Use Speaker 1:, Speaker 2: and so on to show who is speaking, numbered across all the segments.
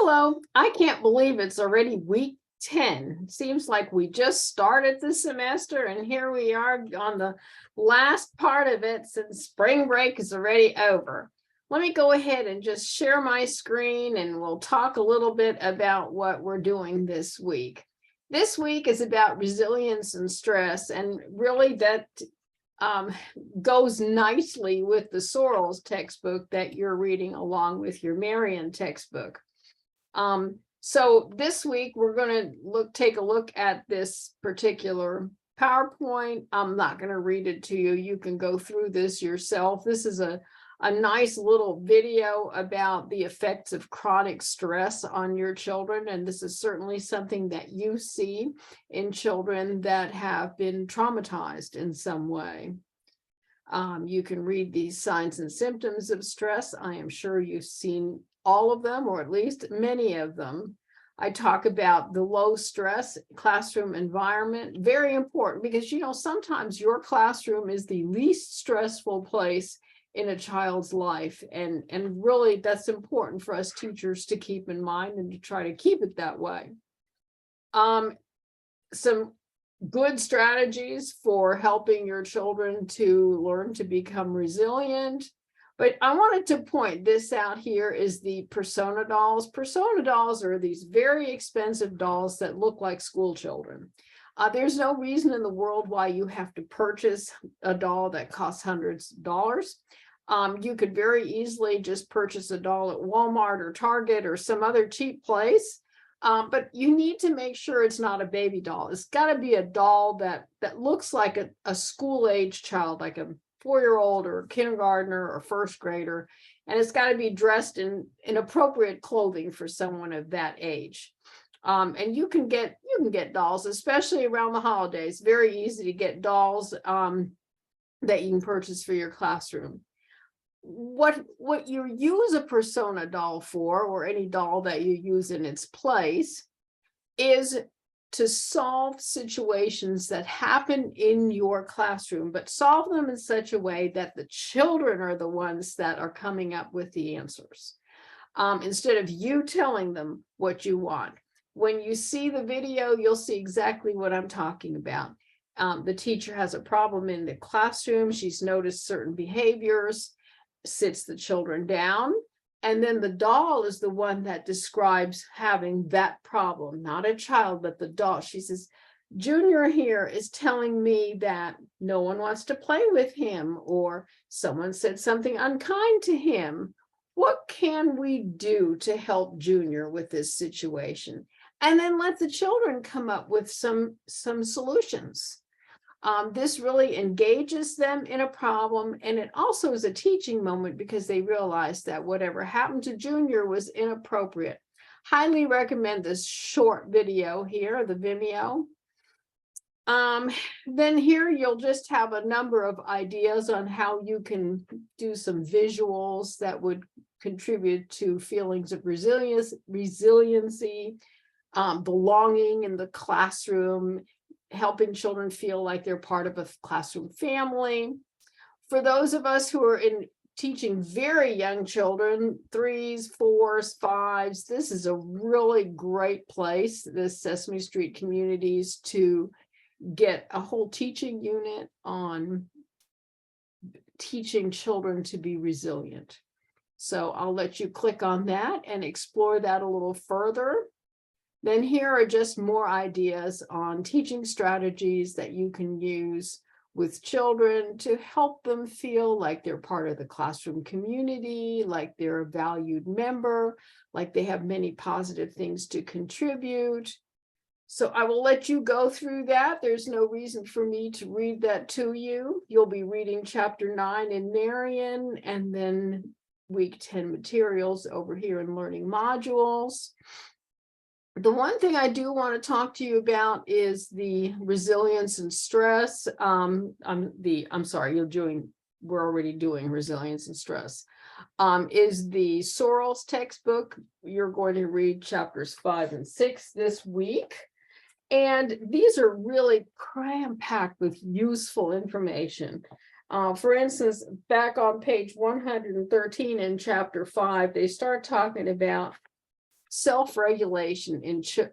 Speaker 1: Hello, I can't believe it's already week 10. Seems like we just started the semester and here we are on the last part of it since spring break is already over. Let me go ahead and just share my screen and we'll talk a little bit about what we're doing this week. This week is about resilience and stress, and really that goes nicely with the Sorrells textbook that you're reading along with your Marion textbook. So this week we're going to take a look at this particular PowerPoint. I'm not going to read it to you. You can go through this yourself. This is a nice little video about the effects of chronic stress on your children. And this is certainly something that you see in children that have been traumatized in some way. You can read these signs and symptoms of stress. I am sure you've seen all of them, or at least many of them. I talk about the low stress classroom environment, very important because, sometimes your classroom is the least stressful place in a child's life. And really that's important for us teachers to keep in mind and to try to keep it that way. Some good strategies for helping your children to learn to become resilient. But I wanted to point this out here is the persona dolls. Persona dolls are these very expensive dolls that look like school children. There's no reason in the world why you have to purchase a doll that costs hundreds of dollars. You could very easily just purchase a doll at Walmart or Target or some other cheap place. But you need to make sure it's not a baby doll. It's got to be a doll that looks like a school-age child, like a 4-year-old or a kindergartner or first grader, and it's got to be dressed in appropriate clothing for someone of that age. And you can get dolls, especially around the holidays. Very easy to get dolls that you can purchase for your classroom. What you use a persona doll for, or any doll that you use in its place, is to solve situations that happen in your classroom, but solve them in such a way that the children are the ones that are coming up with the answers, instead of you telling them what you want. When you see the video, you'll see exactly what I'm talking about. The teacher has a problem in the classroom. She's noticed certain behaviors, sits the children down, and then the doll is the one that describes having that problem, not a child, but the doll. She says, Junior here is telling me that no one wants to play with him, or someone said something unkind to him. What can we do to help Junior with this situation? And then let the children come up with some solutions. This really engages them in a problem, and it also is a teaching moment because they realize that whatever happened to Junior was inappropriate. Highly recommend this short video here, the Vimeo. Then here you'll just have a number of ideas on how you can do some visuals that would contribute to feelings of resiliency, belonging in the classroom, helping children feel like they're part of a classroom family. For those of us who are teaching very young children, 3s, 4s, 5s, this is a really great place, this Sesame Street Communities, to get a whole teaching unit on teaching children to be resilient. So I'll let you click on that and explore that a little further. Then here are just more ideas on teaching strategies that you can use with children to help them feel like they're part of the classroom community, like they're a valued member, like they have many positive things to contribute. So I will let you go through that. There's no reason for me to read that to you. You'll be reading chapter 9 in Marion, and then week 10 materials over here in learning modules. The one thing I do want to talk to you about is the resilience and stress. I'm sorry, we're already doing resilience and stress. Is the Sorrells textbook. You're going to read chapters 5 and 6 this week. And these are really cram-packed with useful information. For instance, back on page 113 in chapter 5, they start talking about self-regulation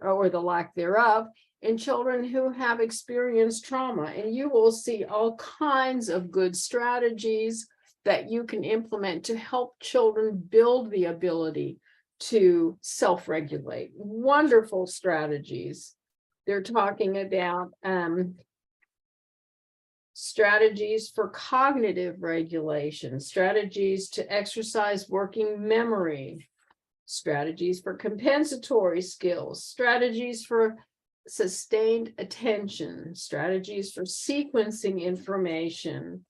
Speaker 1: or the lack thereof in children who have experienced trauma. And you will see all kinds of good strategies that you can implement to help children build the ability to self-regulate. Wonderful strategies. They're talking about strategies for cognitive regulation, strategies to exercise working memory, strategies for compensatory skills, strategies for sustained attention, strategies for sequencing information.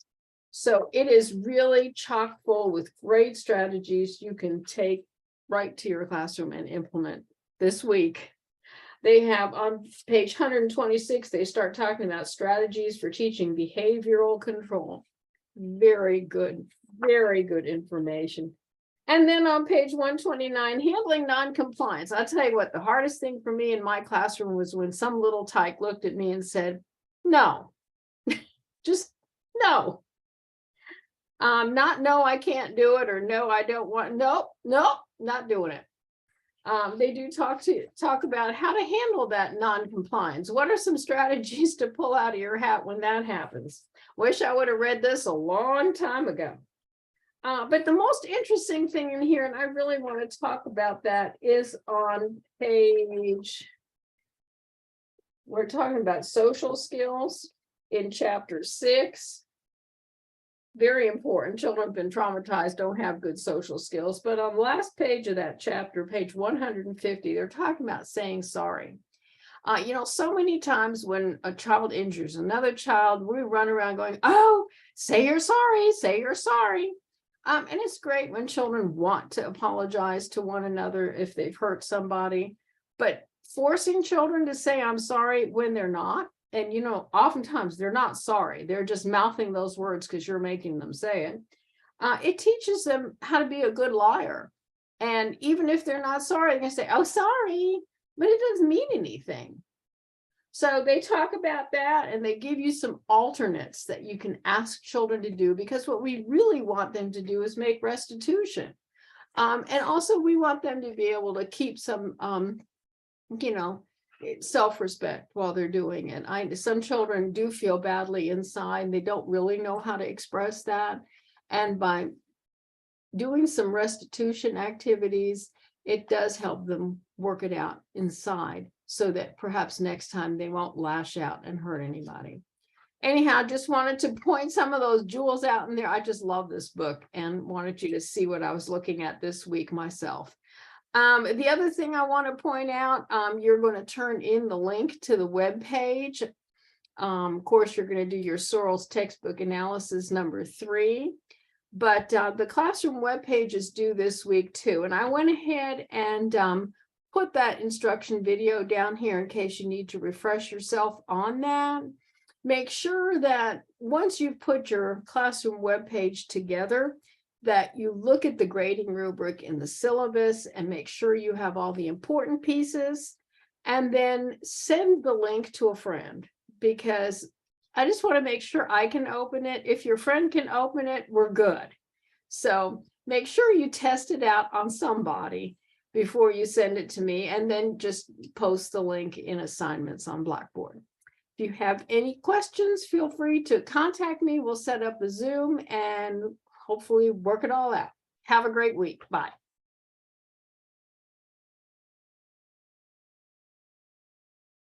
Speaker 1: So it is really chock full with great strategies you can take right to your classroom and implement this week. They have on page 126, they start talking about strategies for teaching behavioral control. Very good information. And then on page 129, handling noncompliance. I'll tell you what, the hardest thing for me in my classroom was when some little tyke looked at me and said, no, just no. Not no, I can't do it, or no, I don't want, nope, not doing it. They do talk about how to handle that non-compliance. What are some strategies to pull out of your hat when that happens? Wish I would have read this a long time ago. But the most interesting thing in here, and I really want to talk about that, is on page, we're talking about social skills in chapter 6. Very important. Children have been traumatized, don't have good social skills. But on the last page of that chapter, page 150, they're talking about saying sorry. So many times when a child injures another child, we run around going, oh, say you're sorry, say you're sorry. And it's great when children want to apologize to one another if they've hurt somebody, but forcing children to say I'm sorry when they're not, and oftentimes they're not sorry, they're just mouthing those words because you're making them say it. It teaches them how to be a good liar. And even if they're not sorry, they can say, oh, sorry, but it doesn't mean anything. So they talk about that, and they give you some alternates that you can ask children to do, because what we really want them to do is make restitution. And also we want them to be able to keep some, self-respect while they're doing it. Some children do feel badly inside. They don't really know how to express that. And by doing some restitution activities, it does help them work it out inside, so that perhaps next time they won't lash out and hurt anybody. Anyhow, just wanted to point some of those jewels out in there. I just love this book and wanted you to see what I was looking at this week myself. The other thing I want to point out, you're going to turn in the link to the web page. Of course, you're going to do your Searles textbook analysis number 3. But the classroom web page is due this week too. And I went ahead and put that instruction video down here in case you need to refresh yourself on that. Make sure that once you've put your classroom web page together, that you look at the grading rubric in the syllabus and make sure you have all the important pieces, and then send the link to a friend, because I just want to make sure I can open it. If your friend can open it, we're good. So make sure you test it out on somebody before you send it to me, and then just post the link in assignments on Blackboard. If you have any questions, feel free to contact me. We'll set up a Zoom and hopefully work it all out. Have a great week. Bye.